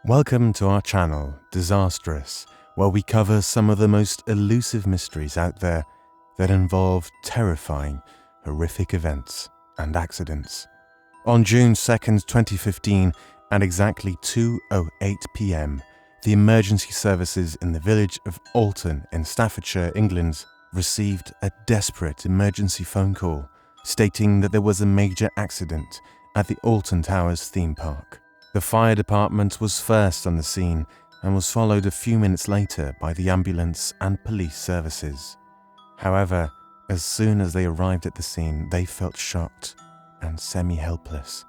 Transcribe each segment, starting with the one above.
Welcome to our channel, Disastrous, where we cover some of the most elusive mysteries out there that involve terrifying, horrific events and accidents. On June 2nd, 2015, at exactly 2:08 p.m, the emergency services in the village of Alton in Staffordshire, England, received a desperate emergency phone call stating that there was a major accident at the Alton Towers theme park. The fire department was first on the scene and was followed a few minutes later by the ambulance and police services. However, as soon as they arrived at the scene, they felt shocked and semi-helpless.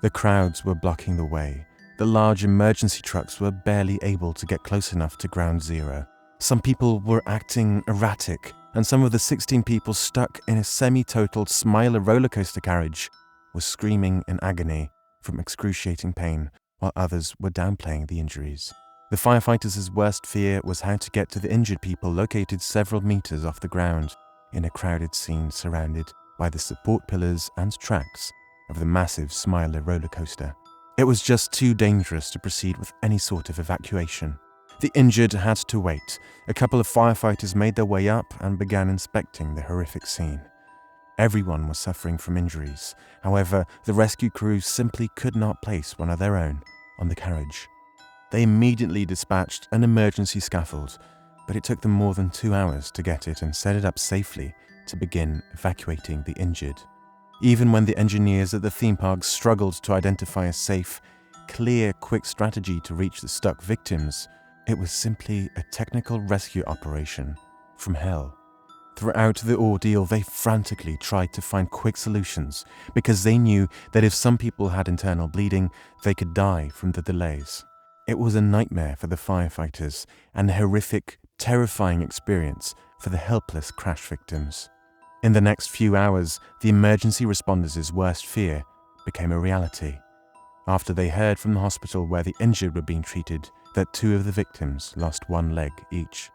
The crowds were blocking the way. The large emergency trucks were barely able to get close enough to ground zero. Some people were acting erratic, and some of the 16 people stuck in a semi-totaled smiler rollercoaster carriage were screaming in agony from excruciating pain, while others were downplaying the injuries. The firefighters' worst fear was how to get to the injured people located several meters off the ground in a crowded scene surrounded by the support pillars and tracks of the massive smiler roller coaster. It was just too dangerous to proceed with any sort of evacuation. The injured had to wait. A couple of firefighters made their way up and began inspecting the horrific scene. Everyone was suffering from injuries. However, the rescue crew simply could not place one of their own on the carriage. They immediately dispatched an emergency scaffold, but it took them more than 2 hours to get it and set it up safely to begin evacuating the injured. Even when the engineers at the theme park struggled to identify a safe, clear, quick strategy to reach the stuck victims, it was simply a technical rescue operation from hell. Throughout the ordeal, they frantically tried to find quick solutions because they knew that if some people had internal bleeding, they could die from the delays. It was a nightmare for the firefighters and a horrific, terrifying experience for the helpless crash victims. In the next few hours, the emergency responders' worst fear became a reality after they heard from the hospital where the injured were being treated that 2 of the victims lost 1 leg each.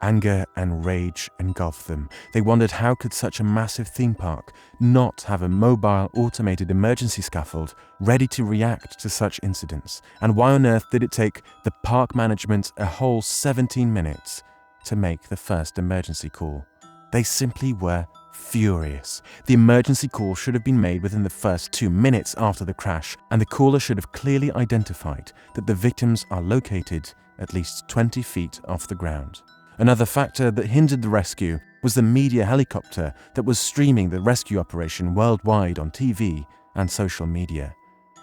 Anger and rage engulfed them. They wondered how could such a massive theme park not have a mobile automated emergency scaffold ready to react to such incidents, and why on earth did it take the park management a whole 17 minutes to make the first emergency call? They simply were furious. The emergency call should have been made within the first 2 minutes after the crash, and the caller should have clearly identified that the victims are located at least 20 feet off the ground. Another factor that hindered the rescue was the media helicopter that was streaming the rescue operation worldwide on TV and social media.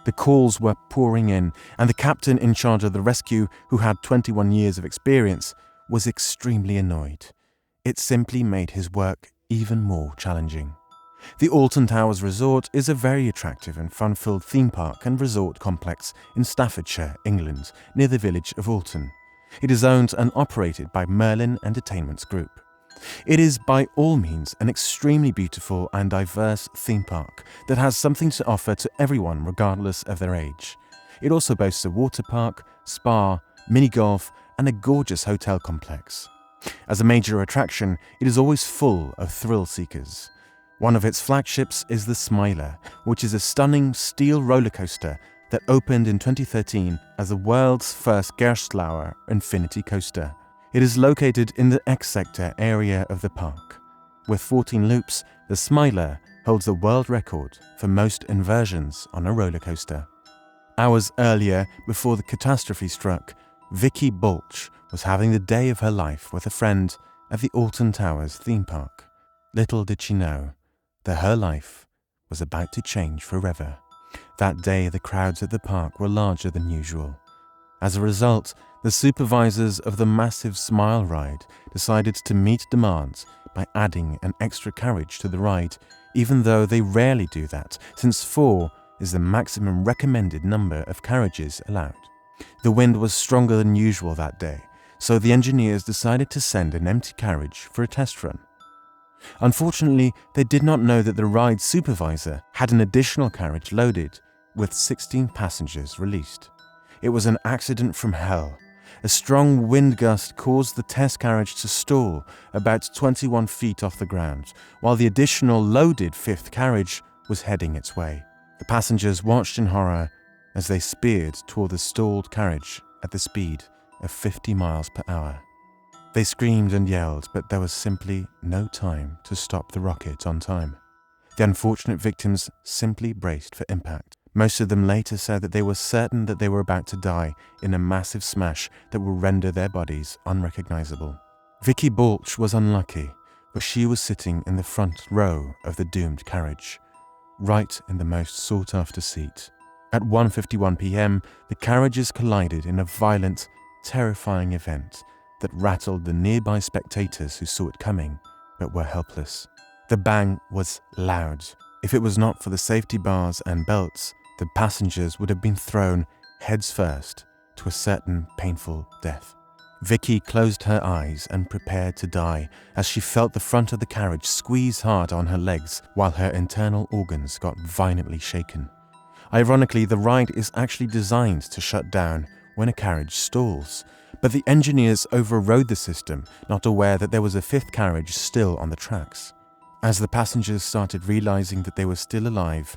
The calls were pouring in, and the captain in charge of the rescue, who had 21 years of experience, was extremely annoyed. It simply made his work even more challenging. The Alton Towers Resort is a very attractive and fun-filled theme park and resort complex in Staffordshire, England, near the village of Alton. It is owned and operated by Merlin Entertainments Group. It is by all means an extremely beautiful and diverse theme park that has something to offer to everyone regardless of their age. It also boasts a water park, spa, mini-golf and a gorgeous hotel complex. As a major attraction, it is always full of thrill seekers. One of its flagships is the Smiler, which is a stunning steel roller coaster that opened in 2013 as the world's first Gerstlauer infinity coaster. It is located in the X-Sector area of the park. With 14 loops, the Smiler holds the world record for most inversions on a roller coaster. Hours earlier, before the catastrophe struck, Vicky Balch was having the day of her life with a friend at the Alton Towers theme park. Little did she know that her life was about to change forever. That day, the crowds at the park were larger than usual. As a result, the supervisors of the massive Smile ride decided to meet demands by adding an extra carriage to the ride, even though they rarely do that, since 4 is the maximum recommended number of carriages allowed. The wind was stronger than usual that day, so the engineers decided to send an empty carriage for a test run. Unfortunately, they did not know that the ride supervisor had an additional carriage loaded with 16 passengers released. It was an accident from hell. A strong wind gust caused the test carriage to stall about 21 feet off the ground, while the additional loaded 5th carriage was heading its way. The passengers watched in horror as they speared toward the stalled carriage at the speed of 50 miles per hour. They screamed and yelled, but there was simply no time to stop the rocket on time. The unfortunate victims simply braced for impact. Most of them later said that they were certain that they were about to die in a massive smash that will render their bodies unrecognizable. Vicky Balch was unlucky, but she was sitting in the front row of the doomed carriage, right in the most sought-after seat. At 1:51 p.m., the carriages collided in a violent, terrifying event that rattled the nearby spectators who saw it coming, but were helpless. The bang was loud. If it was not for the safety bars and belts, the passengers would have been thrown heads first to a certain painful death. Vicky closed her eyes and prepared to die as she felt the front of the carriage squeeze hard on her legs while her internal organs got violently shaken. Ironically, the ride is actually designed to shut down when a carriage stalls, but the engineers overrode the system, not aware that there was a fifth carriage still on the tracks. As the passengers started realizing that they were still alive,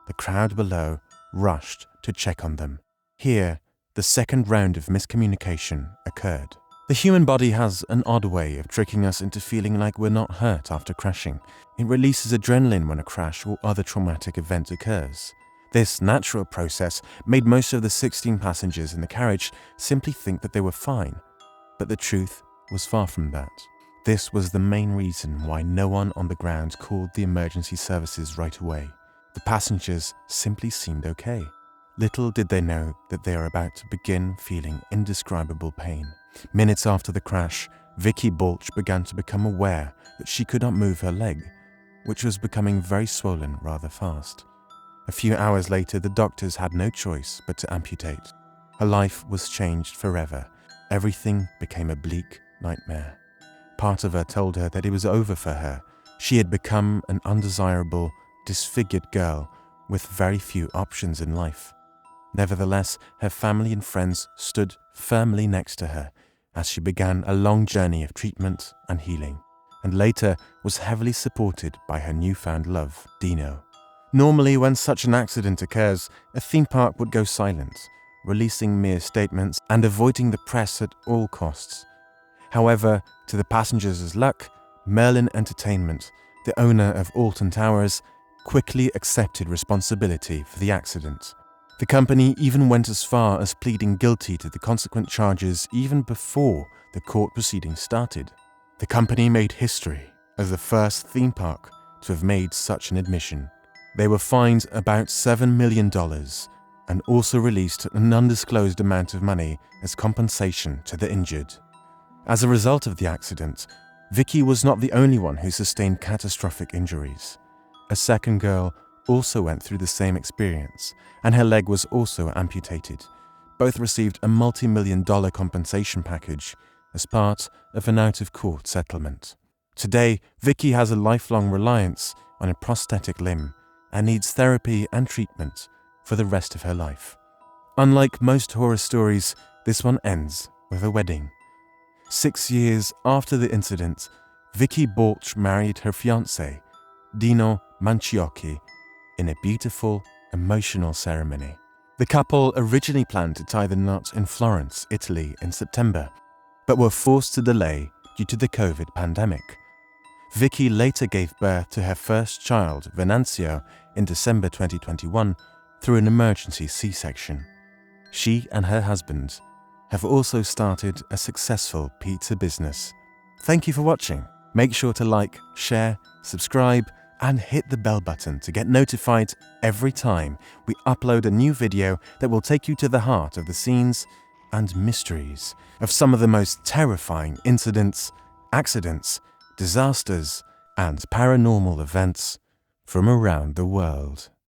the crowd below rushed to check on them. Here, the second round of miscommunication occurred. The human body has an odd way of tricking us into feeling like we're not hurt after crashing. It releases adrenaline when a crash or other traumatic event occurs. This natural process made most of the 16 passengers in the carriage simply think that they were fine, but the truth was far from that. This was the main reason why no one on the ground called the emergency services right away. The passengers simply seemed okay. Little did they know that they are about to begin feeling indescribable pain. Minutes after the crash, Vicky Balch began to become aware that she could not move her leg, which was becoming very swollen rather fast. A few hours later, the doctors had no choice but to amputate. Her life was changed forever. Everything became a bleak nightmare. Part of her told her that it was over for her. She had become an undesirable, disfigured girl with very few options in life. Nevertheless, her family and friends stood firmly next to her as she began a long journey of treatment and healing, and later was heavily supported by her newfound love, Dino. Normally, when such an accident occurs, a theme park would go silent, releasing mere statements and avoiding the press at all costs. However, to the passengers' luck, Merlin Entertainment, the owner of Alton Towers, quickly accepted responsibility for the accident. The company even went as far as pleading guilty to the consequent charges even before the court proceedings started. The company made history as the first theme park to have made such an admission. They were fined about $7 million and also released an undisclosed amount of money as compensation to the injured. As a result of the accident, Vicky was not the only one who sustained catastrophic injuries. A second girl also went through the same experience, and her leg was also amputated. Both received a multi-million-dollar compensation package as part of an out-of-court settlement. Today, Vicky has a lifelong reliance on a prosthetic limb and needs therapy and treatment for the rest of her life. Unlike most horror stories, this one ends with a wedding. 6 years after the incident, Vicky Balch married her fiancé, Dino Manciocchi, in a beautiful, emotional ceremony. The couple originally planned to tie the knot in Florence, Italy in September, but were forced to delay due to the COVID pandemic. Vicky later gave birth to her first child, Venancio, in December 2021 through an emergency C-section. She and her husband have also started a successful pizza business. Thank you for watching. Make sure to like, share, subscribe, and hit the bell button to get notified every time we upload a new video that will take you to the heart of the scenes and mysteries of some of the most terrifying incidents, accidents, disasters, and paranormal events from around the world.